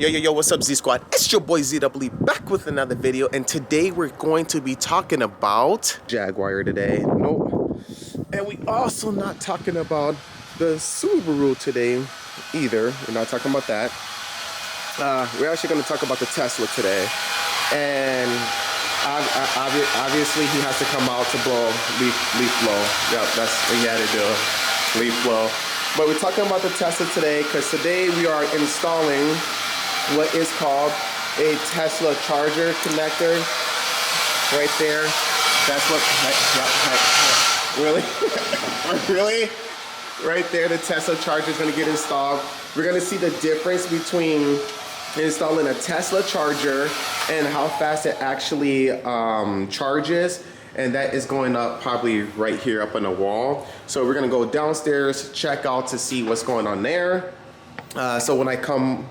Yo, what's up, Z Squad? It's your boy ZW back with another video, and today we're going to be talking about Jaguar today. Nope. And we also not talking about the Subaru today either. We're not talking about that. We're actually going to talk about the Tesla today. And obviously he has to come out to blow leaf blow. Yep, that's what he had to do. Leaf blow. But we're talking about the Tesla today because today we are installing what is called a Tesla charger connector right there. That's what, really? Really? Right there, the Tesla charger is going to get installed. We're going to see the difference between installing a Tesla charger and how fast it actually charges. And that is going up probably right here up on the wall. So we're gonna go downstairs, check out to see what's going on there. So when I come,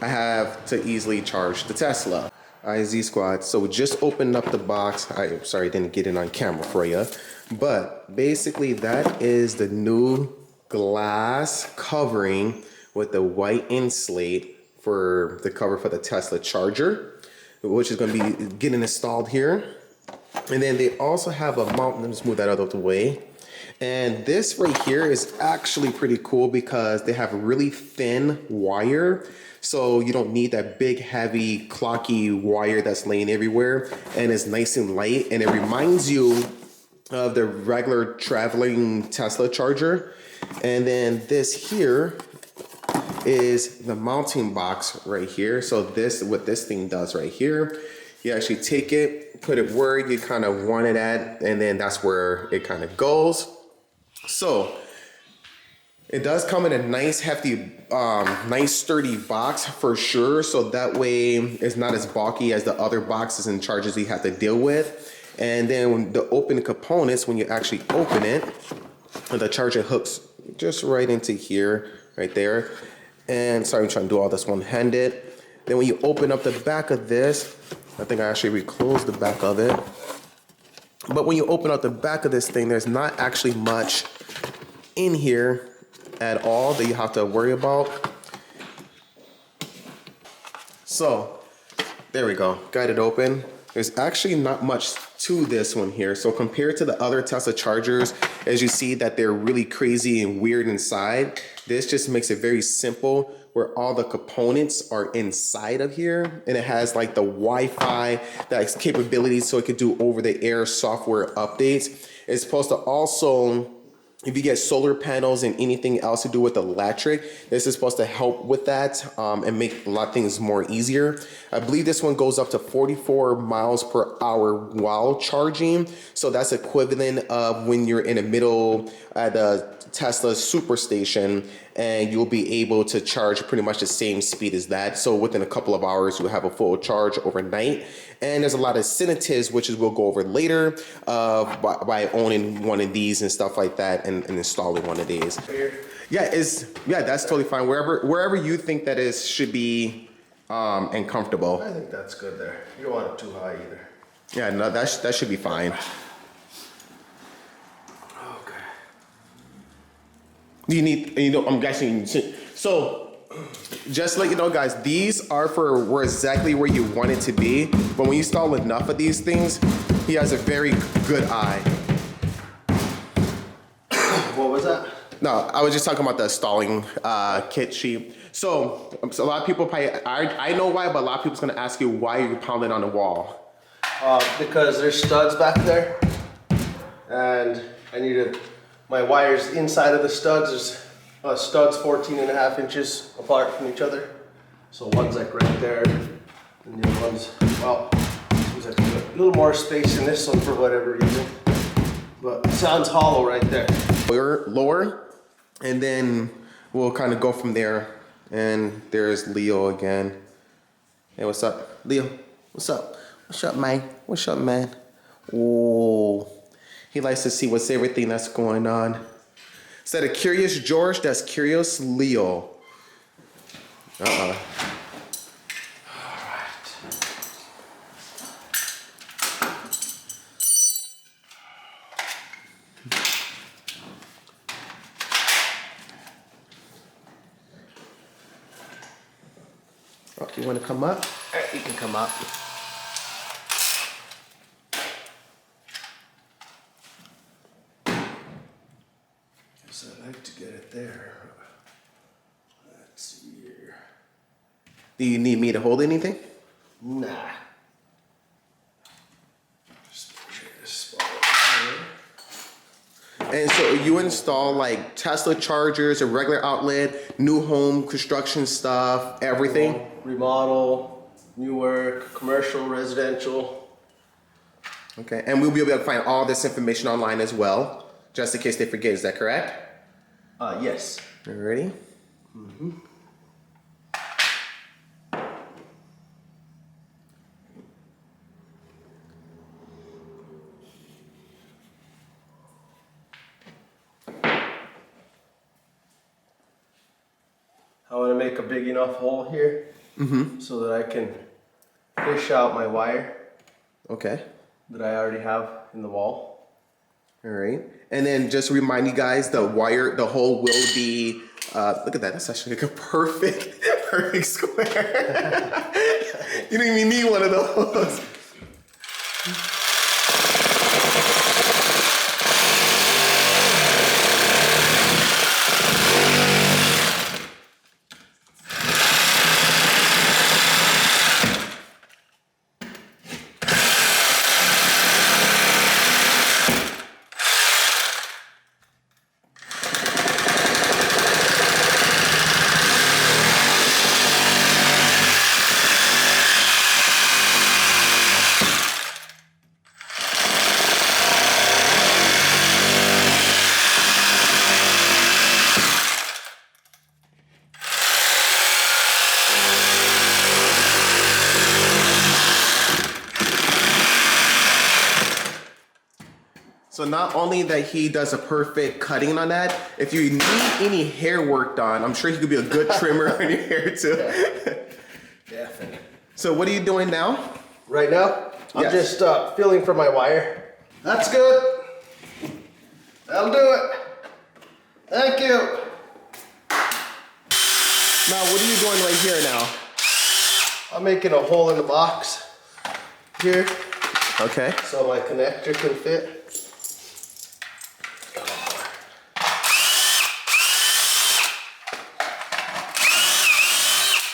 I have to easily charge the Tesla. All right, Z Squad, so we just opened up the box. I'm sorry I didn't get it on camera for you. But basically that is the new glass covering with the white insulate for the cover for the Tesla charger, which is gonna be getting installed here. And then they also have a mount. Let me just move that out of the way. And this right here is actually pretty cool because they have a really thin wire. So you don't need that big, heavy, clocky wire that's laying everywhere. And it's nice and light. And it reminds you of the regular traveling Tesla charger. And then this here is the mounting box right here. So this, what this thing does right here, you actually take it, put it where you kind of want it at, and then that's where it kind of goes. So it does come in a nice hefty, nice sturdy box for sure. So that way it's not as bulky as the other boxes and chargers you have to deal with. And then when the open components, when you actually open it, the charger hooks just right into here, right there. And sorry, I'm trying to do all this one-handed. Then when you open up the back of this, I think I actually reclosed the back of it. But when you open up the back of this thing, there's not actually much in here at all that you have to worry about. So there we go, got it open. There's actually not much to this one here. So compared to the other Tesla chargers, as you see that they're really crazy and weird inside, this just makes it very simple where all the components are inside of here. And it has like the Wi-Fi, that's capabilities so it could do over the air software updates. It's supposed to also, if you get solar panels and anything else to do with electric, this is supposed to help with that and make a lot of things more easier. I believe this one goes up to 44 miles per hour while charging. So that's equivalent of when you're in the middle at a Tesla superstation and you'll be able to charge pretty much the same speed as that. So within a couple of hours, you'll have a full charge overnight. And there's a lot of incentives, which is we'll go over later, by owning one of these and stuff like that and installing one of these. Yeah, that's totally fine. Wherever you think that is should be and comfortable. I think that's good there. You don't want it too high either. Yeah, no, that should be fine. I'm guessing, so just to let you know, guys, these are for exactly where you want it to be. But when you install enough of these things, he has a very good eye. What was that? No, I was just talking about the installing kit sheet. So a lot of people probably, I know why, but a lot of people's gonna ask you why you're pounding on the wall. Because there's studs back there, and I need to. My wires inside of the studs, there's studs 14.5 inches apart from each other. So one's like right there, and the other one's, well, seems like a little more space in this one for whatever reason. But it sounds hollow right there. Lower, and then we'll kind of go from there. And there's Leo again. Hey, what's up? Leo, what's up? What's up, man? What's up, man? Whoa. He likes to see what's everything that's going on. Instead of Curious George, that's Curious Leo. Uh-oh. Oh, you want to come up? You can come up. So I'd like to get it there. Let's see here. Do you need me to hold anything? Nah. Just picture this spot here. And so you install like Tesla chargers, a regular outlet, new home construction stuff, everything? Remodel, new work, commercial, residential. Okay, and we'll be able to find all this information online as well, just in case they forget. Is that correct? Yes. Ready? Mm-hmm. I want to make a big enough hole here so that I can fish out my wire Okay. that I already have in the wall. All right. And then just remind you guys, the hole will be, look at that, that's actually like a perfect square. You don't even need one of those. So not only that he does a perfect cutting on that, if you need any hair work done, I'm sure he could be a good trimmer on your hair too. Definitely. So what are you doing now? Right now, I'm Yes. just feeling for my wire. That's good. That'll do it. Thank you. Now what are you doing right here now? I'm making a hole in the box here Okay. so my connector can fit.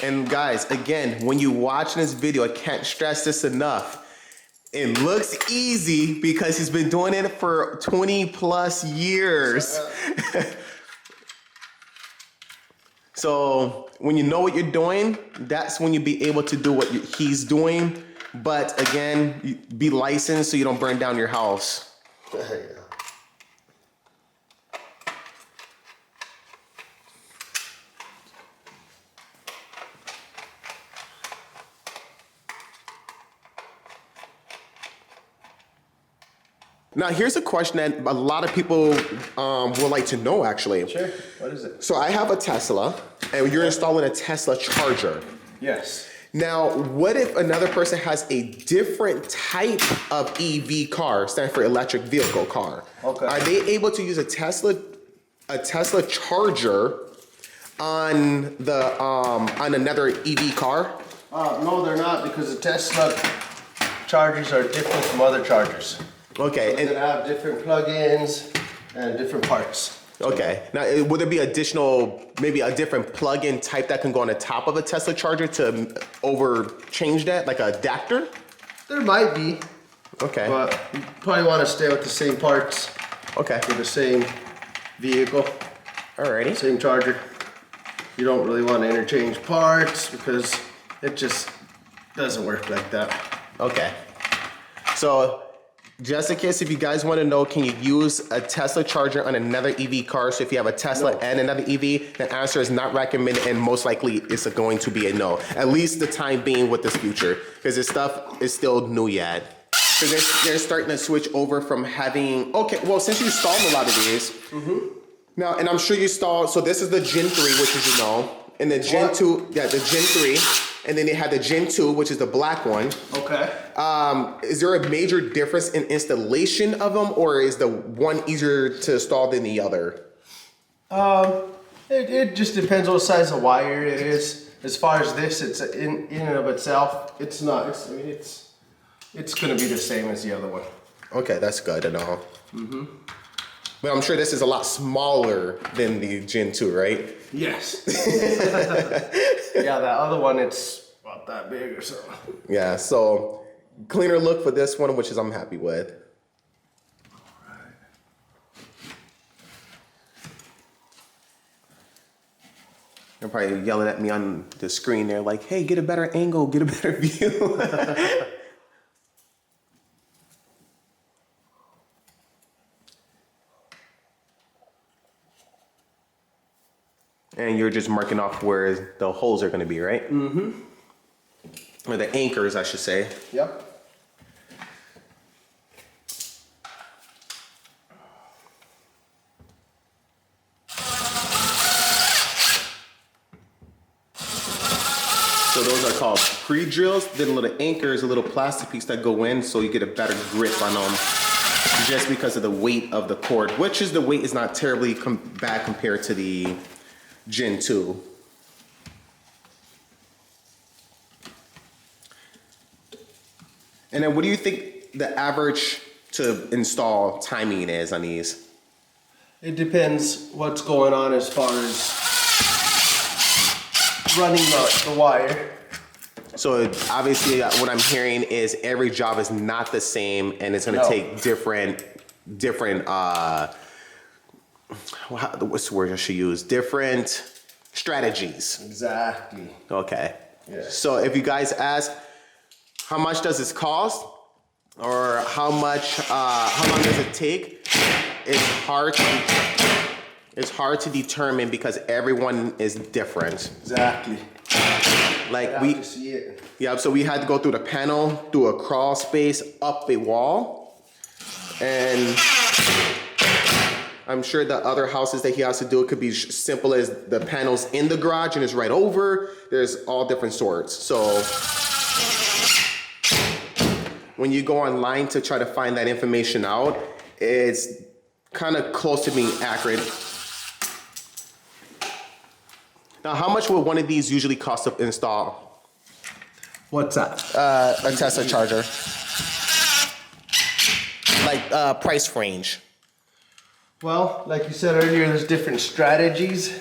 And guys, again, when you watch this video, I can't stress this enough. It looks easy because he's been doing it for 20 plus years. So when you know what you're doing, that's when you'll be able to do what he's doing. But again, be licensed so you don't burn down your house. Yeah. Now, here's a question that a lot of people would like to know, actually. Sure. What is it? So I have a Tesla, and you're installing a Tesla charger. Yes. Now, what if another person has a different type of EV car, standing for electric vehicle car? Okay. Are they able to use a Tesla charger on the on another EV car? No, they're not, because the Tesla chargers are different from other chargers. Okay. They're gonna have different plug-ins and different parts. Okay. Now, would there be maybe a different plug-in type that can go on the top of a Tesla charger to change that, like an adapter? There might be, Okay. but you probably want to stay with the same parts Okay. for the same vehicle, Alrighty. same charger. You don't really want to interchange parts because it just doesn't work like that. Okay. So, just in case if you guys want to know, can you use a Tesla charger on another EV car? So if you have a Tesla and another EV, the answer is not recommended, and most likely it's going to be a no. At least the time being with this future, because this stuff is still new yet. Because they're starting to switch over from having, okay, well, since you installed a lot of these, now, and I'm sure you installed, so this is the Gen 3, which is, and the Gen 2, yeah, the Gen 3, and then they have the Gen 2, which is the black one. Okay. Is there a major difference in installation of them, or is the one easier to install than the other? It just depends what size of wire it is. as far as this, it's in and of itself, it's not. I mean, it's gonna be the same as the other one. Okay, that's good and all. But I'm sure this is a lot smaller than the Gen 2, right? Yes. Yeah, that other one, it's about that big or something. Yeah, so cleaner look for this one, which is I'm happy with. They're probably yelling at me on the screen there like, hey, get a better angle, get a better view. And you're just marking off where the holes are going to be, right? Mm-hmm. Or the anchors, I should say. Yep. So those are called pre-drills. Then a little anchors, a little plastic piece that go in so you get a better grip on them just because of the weight of the cord, which is the weight is not terribly bad compared to the Gen 2. And then what do you think the average to install timing is on these? It depends what's going on as far as running the wire. So obviously what I'm hearing is every job is not the same and it's going to take different, what's the word I should use? Different strategies. Exactly. Okay. Yeah. So if you guys ask, how much does this cost? Or how long does it take? It's hard to determine because everyone is different. Exactly. Like I have to see it. Yeah, so we had to go through the panel, through a crawl space, up a wall. And I'm sure the other houses that he has to do, it could be simple as the panels in the garage and it's right over. There's all different sorts. So when you go online to try to find that information out, it's kind of close to being accurate. Now, how much would one of these usually cost to install? What's that? A Tesla charger. Like price range. Well, like you said earlier, there's different strategies.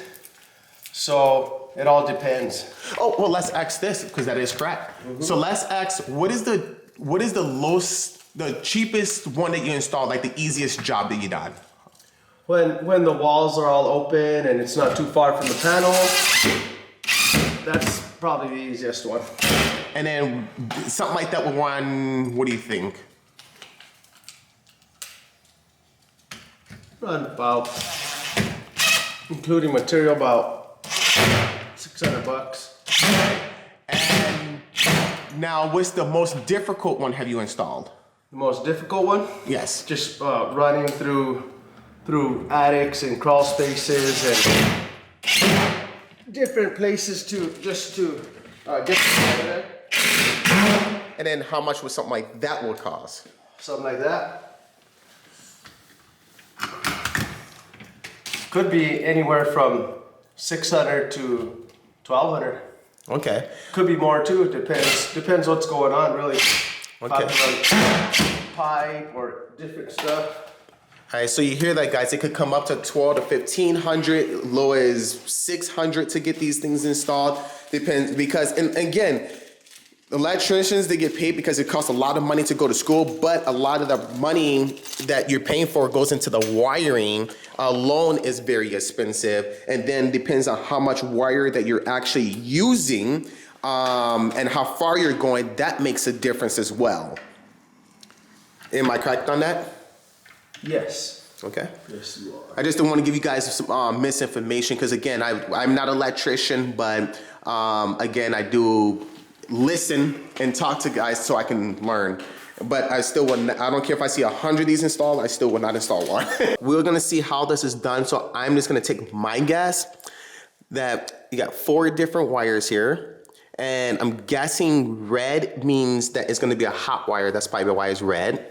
So it all depends. Oh, well, let's ask this because that is correct. So let's ask, what is the lowest, the cheapest one that you installed, like the easiest job that you done? When the walls are all open and it's not too far from the panel, that's probably the easiest one. And then something like that with one, what do you think? Run about, including material, about $600. And now, what's the most difficult one have you installed? The most difficult one? Yes. Just running through attics and crawl spaces and different places to get together. And then how much would something like that would cost? Something like that. Could be anywhere from $600 to $1,200. Okay. Could be more too. It depends what's going on, really. Okay. Pipe or different stuff. All right, so you hear that, guys. It could come up to $1,200 to $1,500, low as $600 to get these things installed. Depends because, and again, electricians, they get paid because it costs a lot of money to go to school, but a lot of the money that you're paying for goes into the wiring alone is very expensive, and then depends on how much wire that you're actually using and how far you're going. That makes a difference as well. Am I correct on that? Yes. Okay. Yes, you are. I just don't want to give you guys some misinformation because again, I'm not an electrician, but again, I do listen and talk to guys so I can learn. But I still wouldn't, I don't care if I see 100 of these installed, I still would not install one. We're gonna see how this is done, so I'm just gonna take my guess that you got 4 different wires here. And I'm guessing red means that it's gonna be a hot wire, that's probably why it's red.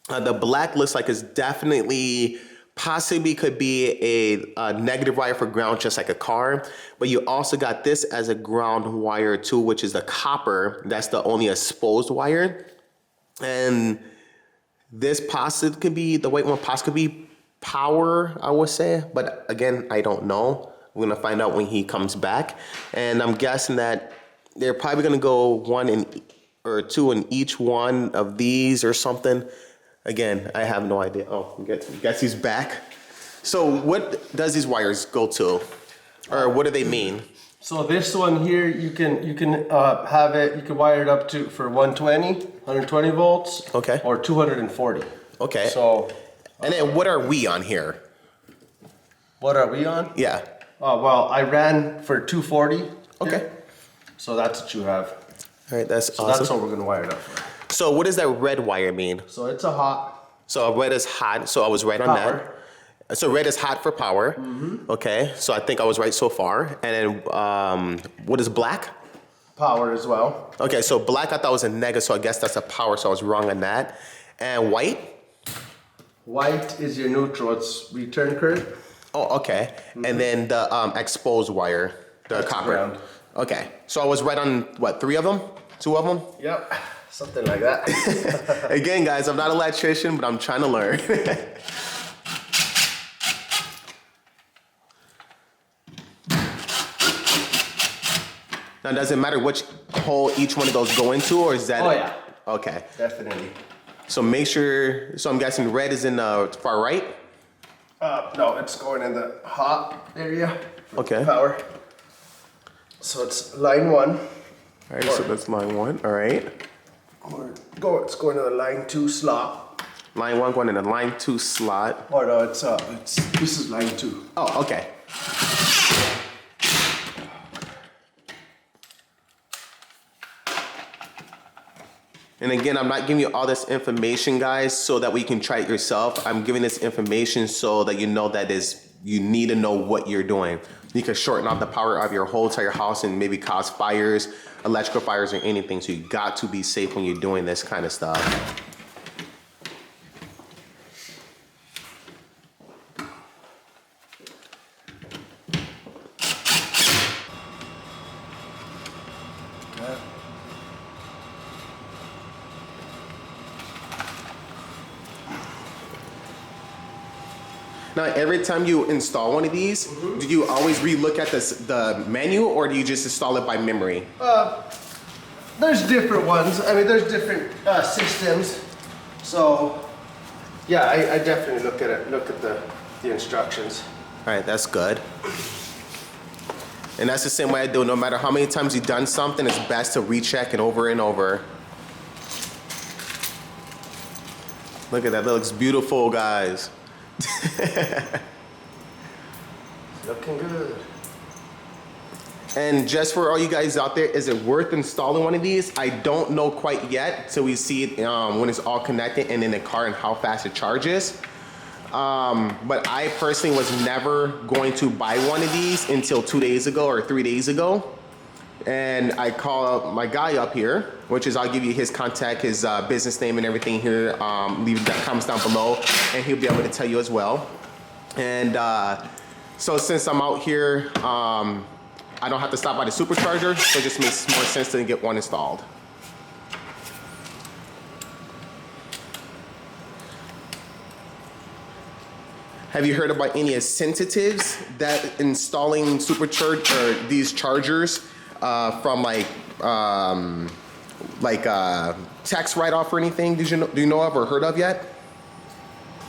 The black looks like it's definitely possibly could be a negative wire for ground, just like a car. But you also got this as a ground wire too, which is the copper. That's the only exposed wire. And this possibly could be, the white one possibly could be power, I would say. But again, I don't know. We're gonna find out when he comes back. And I'm guessing that they're probably gonna go 1 or 2 in each one of these or something. Again, I have no idea. Oh, guess he's back. So what does these wires go to? Or what do they mean? So this one here, you can have it, you can wire it up to for 120 volts. Okay. Or 240. Okay. So. And then what are we on here? What are we on? Yeah. Well, I ran for 240. Okay. Here. So that's what you have. All right, that's So awesome. that's what we're gonna wire it up for. So what does that red wire mean? So it's a hot. So red is hot, so I was right on Power. that. So red is hot for power. Okay, so I think I was right so far. And then what is black? Power as well. Okay, so black I thought was a negative, so I guess that's a power, so I was wrong on that. And white? White is your neutral, it's return current. Oh, okay. And then the exposed wire, the copper. Ground. Okay, so I was right on what, 3 of them? 2 of them? Yep, something like that. Again, guys, I'm not an electrician, but I'm trying to learn. Now, does it matter which hole each one of those go into, or is that? Oh yeah. Okay. Definitely. So make sure. So I'm guessing red is in the far right. No, it's going in the hot area. Okay. Power. So it's line 1. All right. So that's line 1. All right. It's going to the line 2 slot. Line 1 going in the line 2 slot. Oh no, it's this is line 2. Oh, okay. And again, I'm not giving you all this information, guys, so that we can try it yourself. I'm giving this information so that you know that you need to know what you're doing. You can shorten off the power of your whole entire house and maybe cause fires, electrical fires or anything. So you got to be safe when you're doing this kind of stuff. Now, every time you install one of these, do you always relook at the menu, or do you just install it by memory? There's different ones. I mean, there's different systems. So, yeah, I definitely look at the instructions. All right, that's good. And that's the same way I do. No matter how many times you've done something, it's best to recheck it over and over. Look at that, that looks beautiful, guys. Looking good. And just for all you guys out there, is it worth installing one of these? I don't know quite yet till we see it when it's all connected and in the car and how fast it charges. But I personally was never going to buy one of these until 2 days ago or 3 days ago. And I call up my guy up here, which is, I'll give you his contact, his business name and everything here. Leave the comments down below and he'll be able to tell you as well. And so since I'm out here, I don't have to stop by the supercharger, so it just makes more sense to get one installed. Have you heard about any incentives that installing these chargers from tax write-off or anything? Do you know of or heard of yet?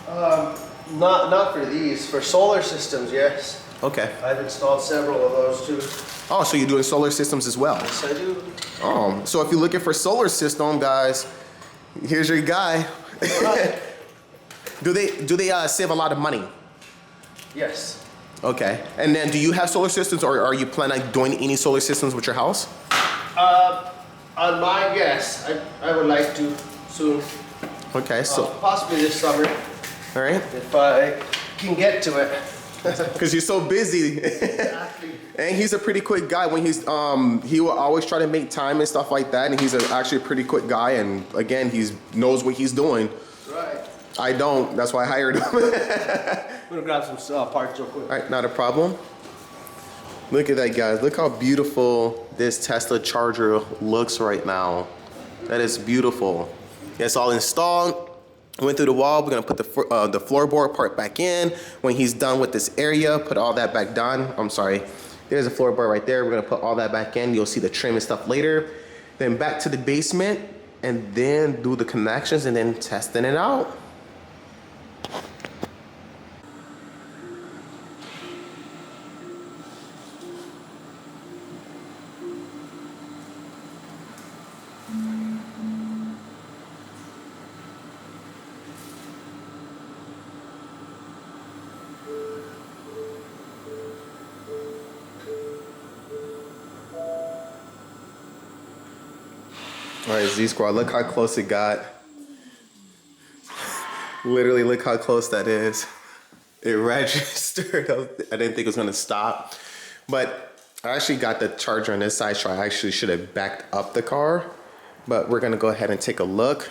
Not for these. For solar systems, yes. Okay. I've installed several of those too. Oh, so you're doing solar systems as well? Yes, I do. Oh, so if you're looking for solar system, guys, here's your guy. Do they save a lot of money? Yes. Okay. And then do you have solar systems, or are you planning on doing any solar systems with your house? On mine, yes. I would like to soon. Okay, so Possibly this summer, all right. if I can get to it. Because you're so busy. Exactly. And he's a pretty quick guy. When he will always try to make time and stuff like that. And he's actually a pretty quick guy. And again, he knows what he's doing. Right. I don't. That's why I hired him. I'm gonna grab some parts real quick. All right, not a problem. Look at that, guys. Look how beautiful this Tesla charger looks right now. That is beautiful. It's all installed. Went through the wall. We're gonna put the floorboard part back in. When he's done with this area, put all that back down. I'm sorry. There's a floorboard right there. We're gonna put all that back in. You'll see the trim and stuff later. Then back to the basement, and then do the connections, and then testing it out. All right, Z Squad, look how close it got. Literally, look how close that is. It registered. I didn't think it was gonna stop. But I actually got the charger on this side, so I actually should have backed up the car. But we're gonna go ahead and take a look.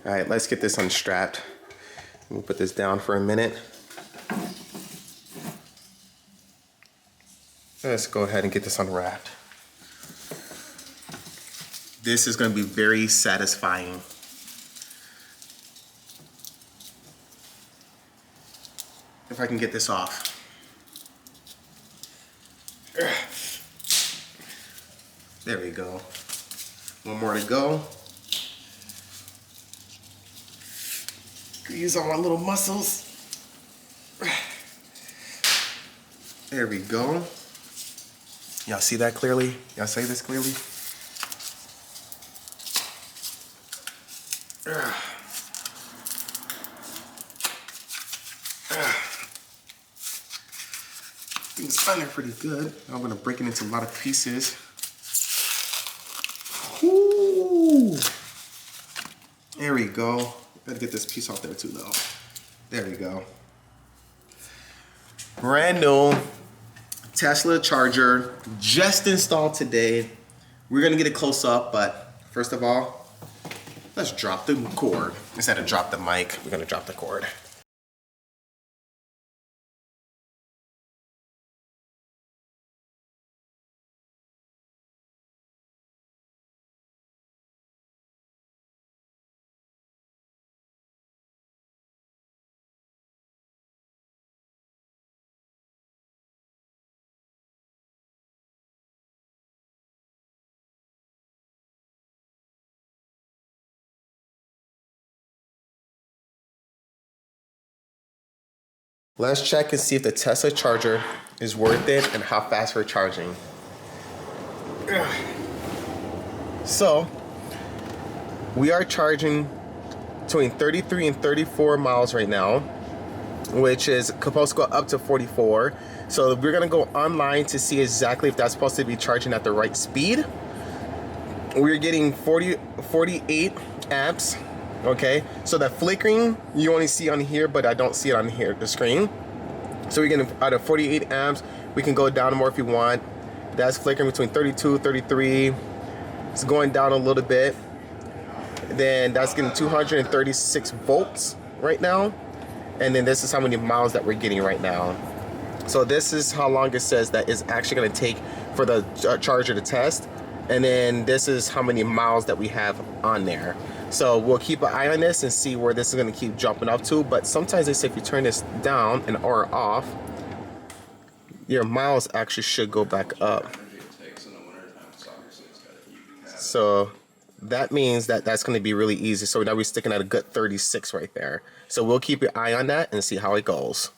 All right, let's get this unstrapped. We'll put this down for a minute. Let's go ahead and get this unwrapped. This is going to be very satisfying. If I can get this off. There we go. One more to go. Use all my little muscles. There we go. Y'all see that clearly? Y'all see this clearly? Things under pretty good. I'm gonna break it into a lot of pieces. Ooh. There we go. Gotta get this piece off there too though. There we go. Brand new Tesla charger, just installed today. We're gonna get a close up, but first of all, let's drop the cord. Instead of drop the mic, we're gonna drop the cord. Let's check and see if the Tesla charger is worth it and how fast we're charging. So, we are charging between 33 and 34 miles right now, which is supposed to go up to 44. So we're gonna go online to see exactly if that's supposed to be charging at the right speed. We're getting 48 amps. Okay, so that flickering you only see on here, but I don't see it on here, the screen. So we're getting out of 48 amps. We can go down more if you want. That's flickering between 32, 33. It's going down a little bit. Then that's getting 236 volts right now. And then this is how many miles that we're getting right now. So this is how long it says that is actually gonna take for the charger to test. And then this is how many miles that we have on there. So we'll keep an eye on this and see where this is gonna keep jumping up to. But sometimes they say if you turn this down and or off, your miles actually should go back up. So that means that that's gonna be really easy. So now we're sticking at a good 36 right there. So we'll keep an eye on that and see how it goes.